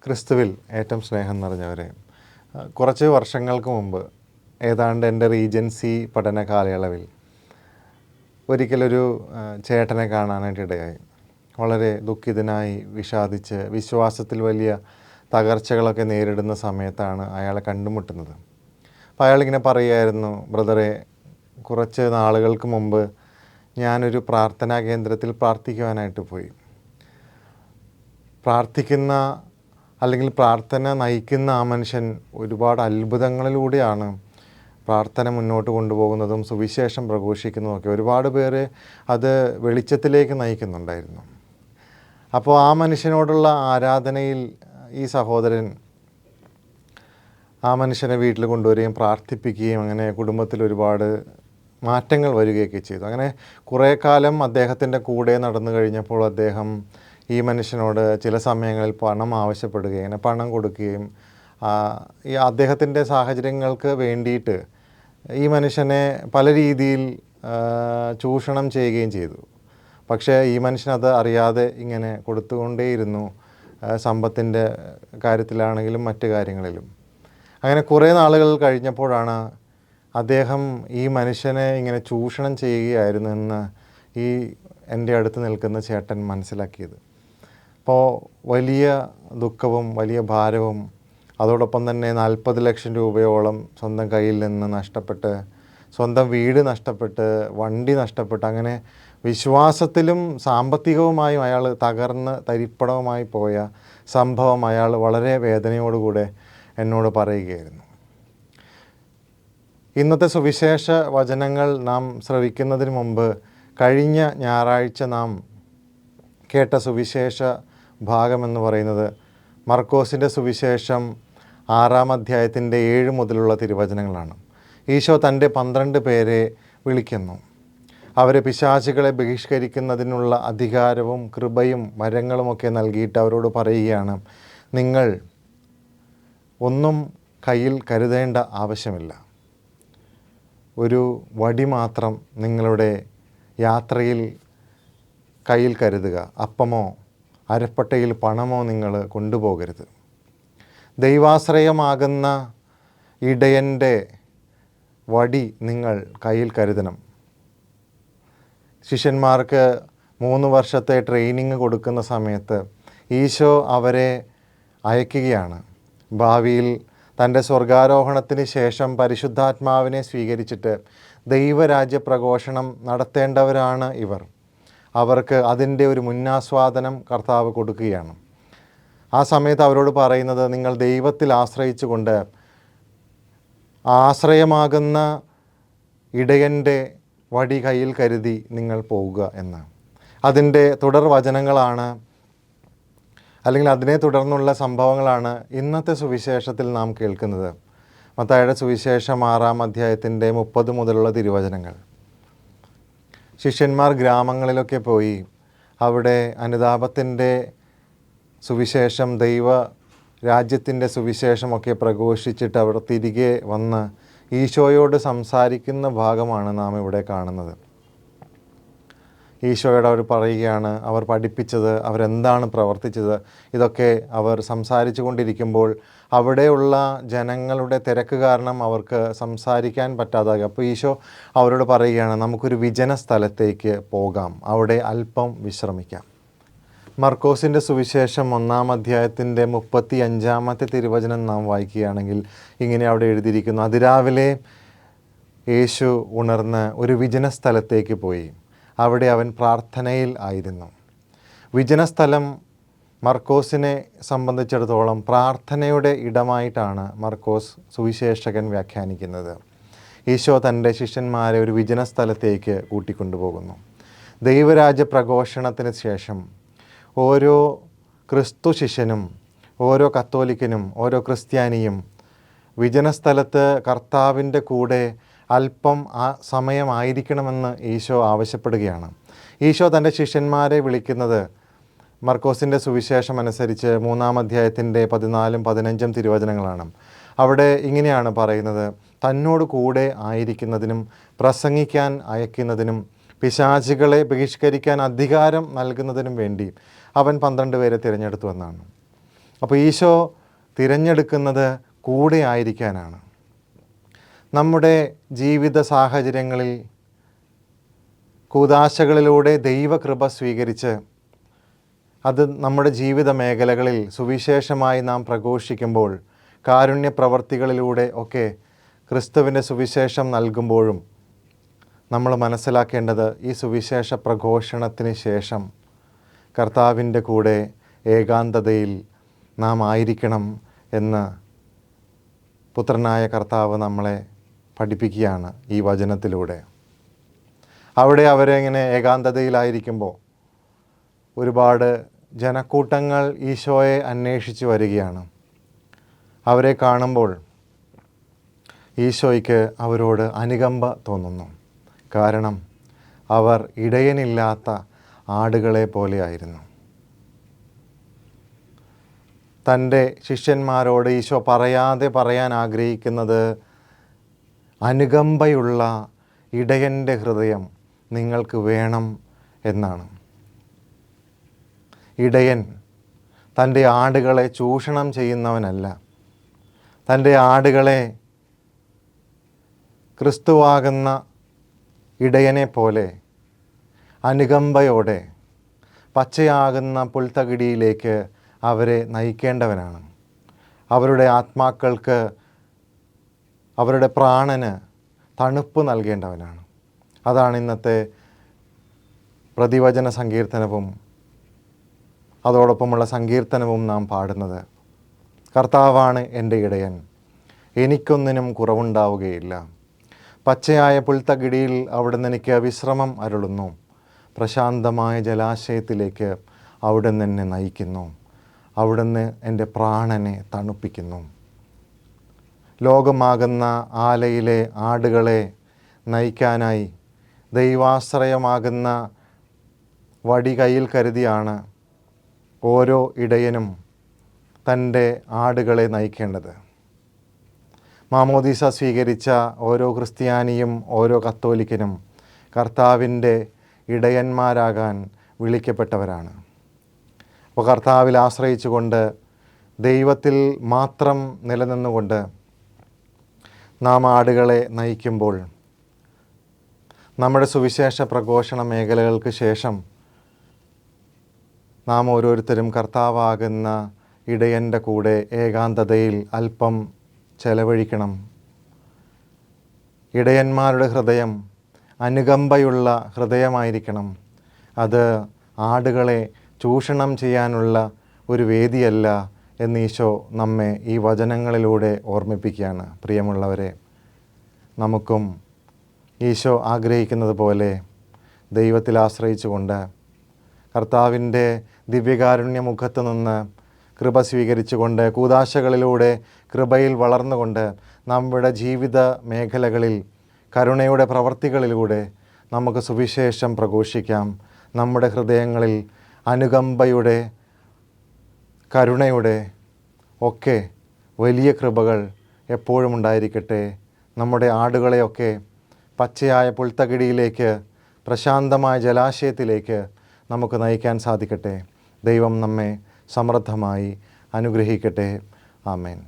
ക്രിസ്തുവിൽ ഏറ്റവും സ്നേഹം നിറഞ്ഞവരെ, കുറച്ച് വർഷങ്ങൾക്ക് മുമ്പ് ഏതാണ്ട് എൻ്റെ റീജൻസി പഠന കാലയളവിൽ ഒരിക്കലൊരു ചേട്ടനെ കാണാനായിട്ടിടയായി. വളരെ ദുഃഖിതനായി വിഷാദിച്ച് വിശ്വാസത്തിൽ വലിയ തകർച്ചകളൊക്കെ നേരിടുന്ന സമയത്താണ് അയാളെ കണ്ടുമുട്ടുന്നത്. അപ്പോൾ അയാളിങ്ങനെ പറയുമായിരുന്നു, ബ്രദറെ, കുറച്ച് നാളുകൾക്ക് മുമ്പ് ഞാനൊരു പ്രാർത്ഥനാ കേന്ദ്രത്തിൽ പ്രാർത്ഥിക്കുവാനായിട്ട് പോയി. പ്രാർത്ഥിക്കുന്ന അല്ലെങ്കിൽ പ്രാർത്ഥന നയിക്കുന്ന ആ മനുഷ്യൻ ഒരുപാട് അത്ഭുതങ്ങളിലൂടെയാണ് പ്രാർത്ഥന മുന്നോട്ട് കൊണ്ടുപോകുന്നതും സുവിശേഷം പ്രഘോഷിക്കുന്നതുമൊക്കെ. ഒരുപാട് പേര് അത് വെളിച്ചത്തിലേക്ക് നയിക്കുന്നുണ്ടായിരുന്നു. അപ്പോൾ ആ മനുഷ്യനോടുള്ള ആരാധനയിൽ ഈ സഹോദരൻ ആ മനുഷ്യനെ വീട്ടിൽ കൊണ്ടുവരികയും പ്രാർത്ഥിപ്പിക്കുകയും അങ്ങനെ കുടുംബത്തിൽ ഒരുപാട് മാറ്റങ്ങൾ വരികയൊക്കെ ചെയ്തു. അങ്ങനെ കുറേ കാലം അദ്ദേഹത്തിൻ്റെ കൂടെ നടന്നു കഴിഞ്ഞപ്പോൾ അദ്ദേഹം ഈ മനുഷ്യനോട് ചില സമയങ്ങളിൽ പണം ആവശ്യപ്പെടുകയും അങ്ങനെ പണം കൊടുക്കുകയും ഈ അദ്ദേഹത്തിൻ്റെ സാഹചര്യങ്ങൾക്ക് വേണ്ടിയിട്ട് ഈ മനുഷ്യനെ പല രീതിയിൽ ചൂഷണം ചെയ്യുകയും ചെയ്തു. പക്ഷേ ഈ മനുഷ്യനത് അറിയാതെ ഇങ്ങനെ കൊടുത്തുകൊണ്ടേയിരുന്നു, സമ്പത്തിൻ്റെ കാര്യത്തിലാണെങ്കിലും മറ്റു കാര്യങ്ങളിലും. അങ്ങനെ കുറേ നാളുകൾ കഴിഞ്ഞപ്പോഴാണ് അദ്ദേഹം ഈ മനുഷ്യനെ ഇങ്ങനെ ചൂഷണം ചെയ്യുകയായിരുന്നു എന്ന് ഈ എൻ്റെ അടുത്ത് നിൽക്കുന്ന ചേട്ടൻ മനസ്സിലാക്കിയത്. അപ്പോൾ വലിയ ദുഃഖവും വലിയ ഭാരവും അതോടൊപ്പം തന്നെ 40 ലക്ഷം രൂപയോളം സ്വന്തം കയ്യിൽ നിന്ന് നഷ്ടപ്പെട്ട്, സ്വന്തം വീട് നഷ്ടപ്പെട്ട്, വണ്ടി നഷ്ടപ്പെട്ട്, അങ്ങനെ വിശ്വാസത്തിലും സാമ്പത്തികവുമായും അയാൾ തകർന്ന് തരിപ്പണവുമായി പോയ സംഭവം അയാൾ വളരെ വേദനയോടുകൂടെ എന്നോട് പറയുകയായിരുന്നു. ഇന്നത്തെ സുവിശേഷ വചനങ്ങൾ നാം ശ്രവിക്കുന്നതിന് മുമ്പ് കഴിഞ്ഞ ഞായറാഴ്ച നാം കേട്ട സുവിശേഷ ഭാഗമെന്ന് പറയുന്നത് മർക്കോസിൻ്റെ സുവിശേഷം 6-ാം അധ്യായത്തിൻ്റെ 7 മുതലുള്ള തിരുവചനങ്ങളാണ്. ഈശോ തൻ്റെ 12 പേരെ വിളിക്കുന്നു. അവരെ പിശാചുകളെ ബഹിഷ്കരിക്കുന്നതിനുള്ള അധികാരവും കൃപയും വരങ്ങളുമൊക്കെ നൽകിയിട്ട് അവരോട് പറയുകയാണ്, നിങ്ങൾ ഒന്നും കയ്യിൽ കരുതേണ്ട ആവശ്യമില്ല. ഒരു വടി മാത്രം നിങ്ങളുടെ യാത്രയിൽ കയ്യിൽ കരുതുക. അപ്പമോ അരപ്പട്ടയിൽ പണമോ നിങ്ങൾ കൊണ്ടുപോകരുത്. ദൈവാശ്രയമാകുന്ന ഇടയൻ്റെ വടി നിങ്ങൾ കയ്യിൽ കരുതണം. ശിഷ്യന്മാർക്ക് 3 വർഷത്തെ ട്രെയിനിങ് കൊടുക്കുന്ന സമയത്ത് ഈശോ അവരെ അയക്കുകയാണ്. ഭാവിയിൽ തൻ്റെ സ്വർഗാരോഹണത്തിന് ശേഷം പരിശുദ്ധാത്മാവിനെ സ്വീകരിച്ചിട്ട് ദൈവരാജ്യ പ്രഘോഷണം നടത്തേണ്ടവരാണ് ഇവർ. അവർക്ക് അതിൻ്റെ ഒരു മുന്നാസ്വാദനം കർത്താവ് കൊടുക്കുകയാണ്. ആ സമയത്ത് അവരോട് പറയുന്നത്, നിങ്ങൾ ദൈവത്തിൽ ആശ്രയിച്ചുകൊണ്ട് ആശ്രയമാകുന്ന ഇടയൻ്റെ വടി കയ്യിൽ കരുതി നിങ്ങൾ പോവുക എന്ന്. അതിൻ്റെ തുടർ വചനങ്ങളാണ്, അല്ലെങ്കിൽ അതിനെ തുടർന്നുള്ള സംഭവങ്ങളാണ് ഇന്നത്തെ സുവിശേഷത്തിൽ നാം കേൾക്കുന്നത്. മത്തായിയുടെ സുവിശേഷം 6-ാം അധ്യായത്തിൻ്റെ 30 മുതലുള്ള തിരുവചനങ്ങൾ. ശിഷ്യന്മാർ ഗ്രാമങ്ങളിലൊക്കെ പോയി അവിടെ അനുതാപത്തിൻ്റെ സുവിശേഷം, ദൈവ രാജ്യത്തിൻ്റെ സുവിശേഷമൊക്കെ പ്രഘോഷിച്ചിട്ട് അവർ തിരികെ വന്ന് ഈശോയോട് സംസാരിക്കുന്ന ഭാഗമാണ് നാം ഇവിടെ കാണുന്നത്. ഈശോയോട് അവർ പറയുകയാണ്, അവർ പഠിപ്പിച്ചത്, അവരെന്താണ് പ്രവർത്തിച്ചത്, ഇതൊക്കെ അവർ സംസാരിച്ചു കൊണ്ടിരിക്കുമ്പോൾ അവിടെയുള്ള ജനങ്ങളുടെ തിരക്ക് കാരണം അവർക്ക് സംസാരിക്കാൻ പറ്റാതാകും. അപ്പോൾ ഈശോ അവരോട് പറയുകയാണ്, നമുക്കൊരു വിജന സ്ഥലത്തേക്ക് പോകാം, അവിടെ അല്പം വിശ്രമിക്കാം. മർക്കോസിൻ്റെ സുവിശേഷം 1-ാം അധ്യായത്തിൻ്റെ 35-ാമത്തെ തിരുവചനം നാം വായിക്കുകയാണെങ്കിൽ ഇങ്ങനെ അവിടെ എഴുതിയിരിക്കുന്നു, അതിരാവിലെ യേശു ഉണർന്ന് ഒരു വിജന സ്ഥലത്തേക്ക് പോയി. അവിടെ അവൻ പ്രാർത്ഥനയിൽ ആയിരുന്നു. വിജനസ്ഥലം മർക്കോസിനെ സംബന്ധിച്ചിടത്തോളം പ്രാർത്ഥനയുടെ ഇടമായിട്ടാണ് മർക്കോസ് സുവിശേഷകൻ വ്യാഖ്യാനിക്കുന്നത്. ഈശോ തൻ്റെ ശിഷ്യന്മാരെ ഒരു വിജന സ്ഥലത്തേക്ക് കൂട്ടിക്കൊണ്ടുപോകുന്നു. ദൈവരാജ്യ പ്രഘോഷണത്തിന് ശേഷം ഓരോ ക്രിസ്തു ശിഷ്യനും, ഓരോ കത്തോലിക്കനും, ഓരോ ക്രിസ്ത്യാനിയും വിജനസ്ഥലത്ത് കർത്താവിൻ്റെ കൂടെ അല്പം സമയമായിരിക്കണമെന്ന് ഈശോ ആവശ്യപ്പെടുകയാണ്. ഈശോ തൻ്റെ ശിഷ്യന്മാരെ വിളിക്കുന്നത് മർക്കോസിൻ്റെ സുവിശേഷം അനുസരിച്ച് 3-ാം അധ്യായത്തിൻ്റെ 14-ഉം 15-ഉം തിരുവചനങ്ങളാണ്. അവിടെ ഇങ്ങനെയാണ് പറയുന്നത്, തന്നോട് കൂടെ ആയിരിക്കുന്നതിനും പ്രസംഗിക്കാൻ അയക്കുന്നതിനും പിശാചുകളെ ബഹിഷ്കരിക്കാൻ അധികാരം നൽകുന്നതിനും വേണ്ടി അവൻ 12 പേരെ തിരഞ്ഞെടുത്തു എന്നാണ്. അപ്പോൾ ഈശോ തിരഞ്ഞെടുക്കുന്നത് കൂടെ ആയിരിക്കാനാണ്. നമ്മുടെ ജീവിത സാഹചര്യങ്ങളിൽ കൂദാശകളിലൂടെ ദൈവകൃപ സ്വീകരിച്ച് അത് നമ്മുടെ ജീവിത മേഖലകളിൽ സുവിശേഷമായി നാം പ്രഘോഷിക്കുമ്പോൾ, കാരുണ്യ പ്രവർത്തികളിലൂടെ ഒക്കെ ക്രിസ്തുവിൻ്റെ സുവിശേഷം നൽകുമ്പോഴും നമ്മൾ മനസ്സിലാക്കേണ്ടത് ഈ സുവിശേഷ പ്രഘോഷണത്തിന് ശേഷം കർത്താവിൻ്റെ കൂടെ ഏകാന്തതയിൽ നാം ആയിരിക്കണം എന്ന് പുത്രനായ കർത്താവ് നമ്മളെ പഠിപ്പിക്കുകയാണ് ഈ വചനത്തിലൂടെ. അവിടെ അവരെങ്ങനെ ഏകാന്തതയിലായിരിക്കുമ്പോൾ ഒരുപാട് ജനക്കൂട്ടങ്ങൾ ഈശോയെ അന്വേഷിച്ച് വരികയാണ്. അവരെ കാണുമ്പോൾ ഈശോയ്ക്ക് അവരോട് അനുകമ്പ തോന്നുന്നു. കാരണം അവർ ഇടയനില്ലാത്ത ആടുകളെ പോലെയായിരുന്നു. തൻ്റെ ശിഷ്യന്മാരോട് ഈശോ പറയാൻ ആഗ്രഹിക്കുന്നത് അനുകമ്പയുള്ള ഇടയൻ്റെ ഹൃദയം നിങ്ങൾക്ക് വേണം എന്നാണ്. ഇടയൻ തൻ്റെ ആടുകളെ ചൂഷണം ചെയ്യുന്നവനല്ല. തൻ്റെ ആടുകളെ ക്രിസ്തുവാകുന്ന ഇടയനെ പോലെ അനുകമ്പയോടെ പച്ചയാകുന്ന പുൽത്തകിടിയിലേക്ക് അവരെ നയിക്കേണ്ടവനാണ്. അവരുടെ ആത്മാക്കൾക്ക്, അവരുടെ പ്രാണന് തണുപ്പ് നൽകേണ്ടവനാണ്. അതാണ് ഇന്നത്തെ പ്രതിവചന സങ്കീർത്തനവും അതോടൊപ്പമുള്ള സങ്കീർത്തനവും നാം പാടുന്നത്. കർത്താവാണ് എൻ്റെ ഇടയൻ, എനിക്കൊന്നിനും കുറവുണ്ടാവുകയില്ല. പച്ചയായ പുൽത്തകിടിയിൽ അവിടുന്ന് എനിക്ക് വിശ്രമം അരുളുന്നു. പ്രശാന്തമായ ജലാശയത്തിലേക്ക് അവിടുന്ന് എന്നെ നയിക്കുന്നു. അവിടുന്ന് എൻ്റെ പ്രാണനെ തണുപ്പിക്കുന്നു. ലോകമാകുന്ന ആലയിലെ ആടുകളെ നയിക്കാനായി ദൈവാശ്രയമാകുന്ന വടി കയ്യിൽ കരുതിയാണ് ഓരോ ഇടയനും തൻ്റെ ആടുകളെ നയിക്കേണ്ടത്. മാമോദീസ സ്വീകരിച്ച ഓരോ ക്രിസ്ത്യാനിയും ഓരോ കത്തോലിക്കനും കർത്താവിൻ്റെ ഇടയന്മാരാകാൻ വിളിക്കപ്പെട്ടവരാണ്. അപ്പോൾ കർത്താവിൽ ആശ്രയിച്ചുകൊണ്ട് ദൈവത്തിൽ മാത്രം നിലനിന്നുകൊണ്ട് നാം ആടുകളെ നയിക്കുമ്പോൾ നമ്മുടെ സുവിശേഷ പ്രഘോഷണ മേഖലകൾക്ക് ശേഷം നാം ഓരോരുത്തരും കർത്താവാകുന്ന ഇടയൻ്റെ കൂടെ ഏകാന്തതയിൽ അല്പം ചെലവഴിക്കണം. ഇടയന്മാരുടെ ഹൃദയം അനുകമ്പയുള്ള ഹൃദയമായിരിക്കണം. അത് ആടുകളെ ചൂഷണം ചെയ്യാനുള്ള ഒരു വേദിയല്ല എന്ന് ഈശോ നമ്മെ ഈ വചനങ്ങളിലൂടെ ഓർമ്മിപ്പിക്കുകയാണ്. പ്രിയമുള്ളവരെ, നമുക്കും ഈശോ ആഗ്രഹിക്കുന്നത് പോലെ ദൈവത്തിൽ ആശ്രയിച്ചുകൊണ്ട് കർത്താവിൻ്റെ ദിവ്യകാരുണ്യ മുഖത്ത് നിന്ന് കൃപ സ്വീകരിച്ചുകൊണ്ട് കൂദാശകളിലൂടെ കൃപയിൽ വളർന്നുകൊണ്ട് നമ്മുടെ ജീവിത മേഖലകളിൽ കരുണയുടെ പ്രവർത്തികളിലൂടെ നമുക്ക് സുവിശേഷം പ്രഘോഷിക്കാം. നമ്മുടെ ഹൃദയങ്ങളിൽ അനുകമ്പയുടെ, കരുണയുടെ ഒക്കെ വലിയ കൃപകൾ എപ്പോഴും ഉണ്ടായിരിക്കട്ടെ. നമ്മുടെ ആടുകളെയൊക്കെ പച്ചയായ പുൽത്തകിടിയിലേക്ക്, പ്രശാന്തമായ ജലാശയത്തിലേക്ക് നമുക്ക് നയിക്കാൻ സാധിക്കട്ടെ. ദൈവം നമ്മെ സമൃദ്ധമായി അനുഗ്രഹിക്കട്ടെ. ആമേൻ.